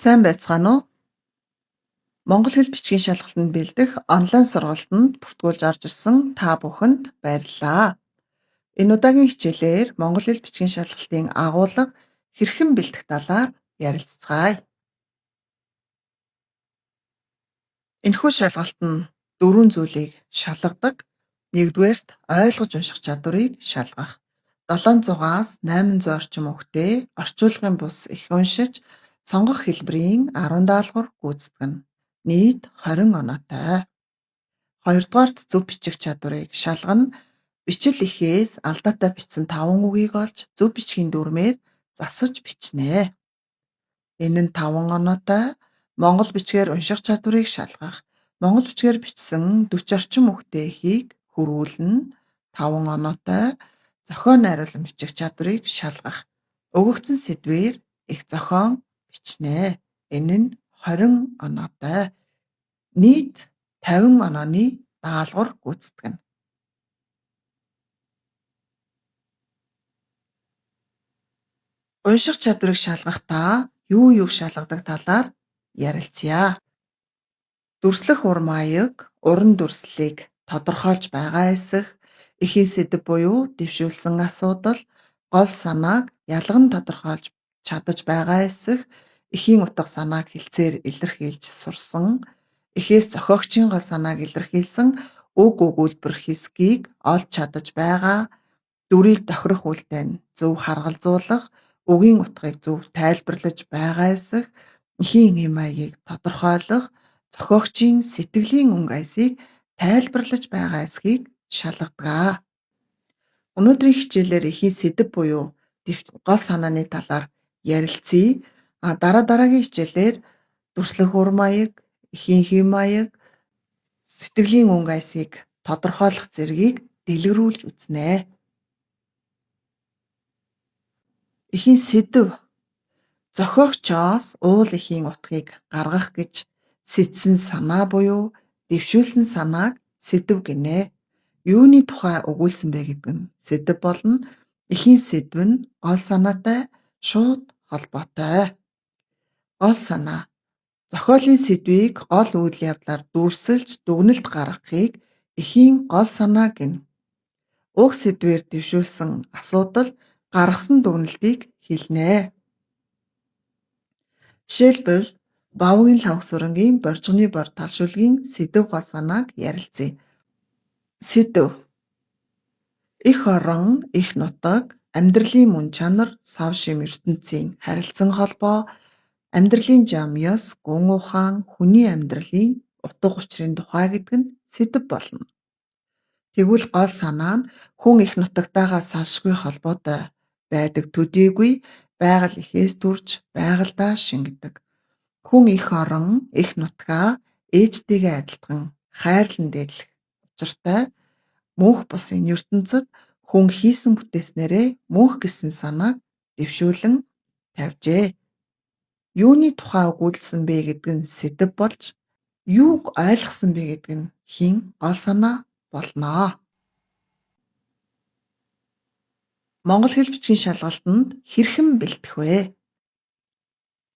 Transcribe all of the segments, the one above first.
Сайн байцгаана уу? Монгол хэл бичгийн шалгалтанд бэлдэх онлайн сургалтанд бүртгүүлж орж ирсэн та бүхэнд баярлалаа. Энэ удаагийн хичээлээр монгол хэл бичгийн шалгалтын агуулга хэрхэн бэлдэх талаар ярилцгаая. Энэхүү шалгалт нь дөрвөн зүйлийг шалгадаг. Нэгдүгээрт ойлгож унших чадварыг шалгах. 700-аас 800 орчим үгтэй орчуулгын бус их уншиж, сонгох хэлбэрийн 10 даалгавар гүйцэтгэнэ. Нийт 20 оноотой. Хоёрдугаарт зөв бичих чадварыг шалгана. Бичил ихээс алдаатай бичсэн 5 үгийг олж зөв бичгийн дүрмээр засаж бичнэ. Энэ нь 5 оноотой. Монгол бичгээр унших чадварыг шалгах. Монгол бичгээр бичсэн 40 орчим үгтэй эхийг хөрвүүлнэ. 5 оноотой. Зохион найруулан бичих чадварыг шалгах. Өгөгдсөн сэдвээр их зохион бичнэ. Энэ нь 20 оноотой. Нийт 50 онооны даалгавар гүйцэтгэнэ. Унших чадварыг шалгахдаа юу шалгадаг талаар ярилцъя. Дүрслэх ур маяг, уран дүрслэлийг тодорхойлж байгаа эсэх, эхийн сэдэв буюу дэвшүүлсэн асуудал, гол санааг ялган тодорхойлж чадаж байгаа эсэх, эхийн утга санааг хэлцээр илэрхийлж сурсан, эхээс зохиогчийн гол санааг илэрхийлсэн үг өгүүлбэр хэсгийг олж чадаж байгаа, дүрийг тохирох үйлдэл нь зөв харгалзуулах, үгийн утгыг зөв тайлбарлаж байгаа эсэх, эхийн эм маягийг тодорхойлох, зохиогчийн сэтгэлийн өнгө аясыг тайлбарлаж байгаа эсхийг шалгадаг. Өнөөдрийн хичээлээр эхийн сэдэв буюу гол санааны талаар ярилцъя. Дараагийн хичээлээр дүрслэх ур маяг, эхийн хэм маяг, сэтгэлийн өнгө аясыг тодорхойлох зэргийг дэлгэрүүлж үзнэ. Эхийн сэдэв зохиогчоос уул эхийн утгыг гаргах гэж сэтсэн санаа буюу дэвшүүлсэн санааг сэдэв гинэ. Юуны тухай өгүүлсэн бэ гэдэг нь сэдэв болно. Эхийн сэдэв нь гол санаатай шууд холбоотой. Гол санаа. Зохиолын сэдвийг гол үйл явдлаар дүрсэлж дүгнэлт гаргахыг эхийн гол санаа гэнэ. Уг сэдвээр дэвшүүлсэн асуудал гаргасан дүгнэлтийг хэлнэ. Жишээлбэл Бавгийн лавгсүрэнгийн боржгоны бор талшуулгийн сэдэв гол санааг ярилцъя. Сэдэв. Эх орон, эх нутаг, амьдралын мөн чанар, сав шим ертөнцийн харилцан холбоо, амьдралын зам ёс, гун ухаан, хүний амьдралын утга учирын тухай гэдэг нь сэдэв болно. Тэгвэл гол санаа нь хүн эх нутагтайгаа салшгүй холбоотой байдаг төдийгүй байгаль эхээс төрж байгальдаа шингэдэг. Хүн эх орон, эх нутгаа ээжтэйгээ адилхан хайрлан дээдлэх учиртай мөнх бусын ертөнцид хүн хийсэн бүтээснээрээ мөнх гэсэн санааг дэвшүүлэн тавьжээ. Юуны тухай өгүүлсэн бэ гэдэг нь сэдэв болж, юуг ойлгосон бэ гэдэг нь хийн гол санаа болно. Монгол хэл бичгийн шалгалтанд хэрхэн бэлдэх вэ?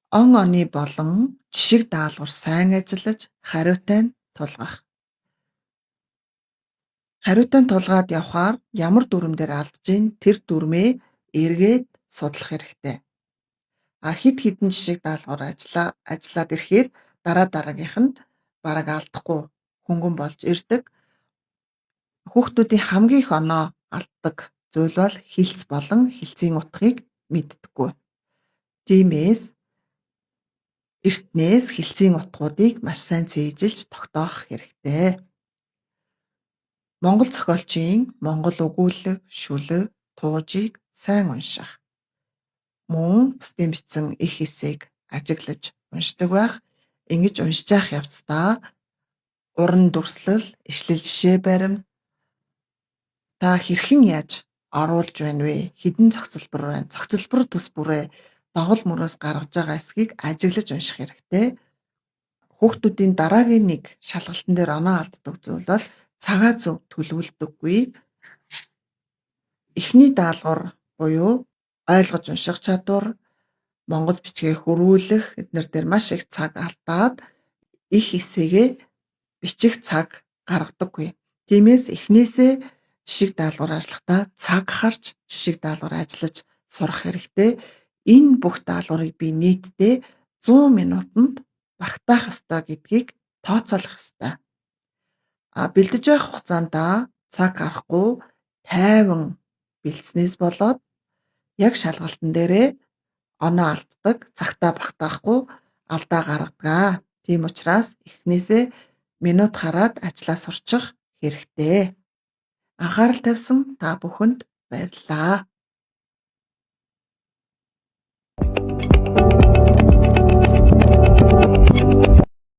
Он оны болон жишиг даалгавар сайн ажиллаж, хариутай нь тулгах. Хариутай нь тулгаад явхаар ямар дүрмээр алдаж ийн тэр дүрмээ эргээд судлах хэрэгтэй. Хэд хэдэн жишиг даалгавар ажиллаад ирэхээр дараагийнханд бараг алдахгүй хөнгөн болж ирдэг. Хүүхдүүдийн хамгийн их оноо алддаг зүйл бол хэлц болон хэлцийн утгыг мэддэггүй. Тиймээс эртнээс хэлцийн утгуудыг маш сайн цээжилж тогтоох хэрэгтэй. Монгол зохиолчийн монгол өгүүлэг, шүлэг, туужийг сайн унших. Мөн бусдын бичсэн их хэсэг ажиглаж уншдаг байх. Ингэж уншиж явах явцдаа уран дүрслэл, ишлэл жишээ баримт та хэрхэн яаж оруулж байна вэ? Хэдэн зохицолбор байна? Зохицолбор тус бүрээ догол мөрөөс гаргаж байгаа эсхийг ажиглаж унших хэрэгтэй. Хүүхдүүдийн дараагийн нэг шалгалтын дээр оноо алддаг зүйл бол цагаа зөв төлөвлөдөггүй. Эхний даалгавар буюу ойлгож унших чадвар, Монгол бичгээ хөрвүүлэх эднэр дээр маш их цаг алдаад их хэсээгээ бичих цаг гаргадаггүй. Тиймээс эхнээсээ жишиг даалгавар ажиллахдаа цаг харж жишиг даалгавар ажиллаж сурах хэрэгтэй. Энэ бүх даалгаврыг би нийтдээ 100 минутанд багтаах ёстой гэдгийг тооцоолох ёстой. Бэлдэж байх хугацаанда цаг харахгүй тайван бэлдснээс болоод яг шалгалтын дээрээ оноо алддаг, цагтаа багтаахгүй алдаа гаргадаг. Тийм учраас эхнээсээ минут хараад ажлаа сурчих хэрэгтэй. Анхаарал тавьсан та бүхэнд баярлалаа.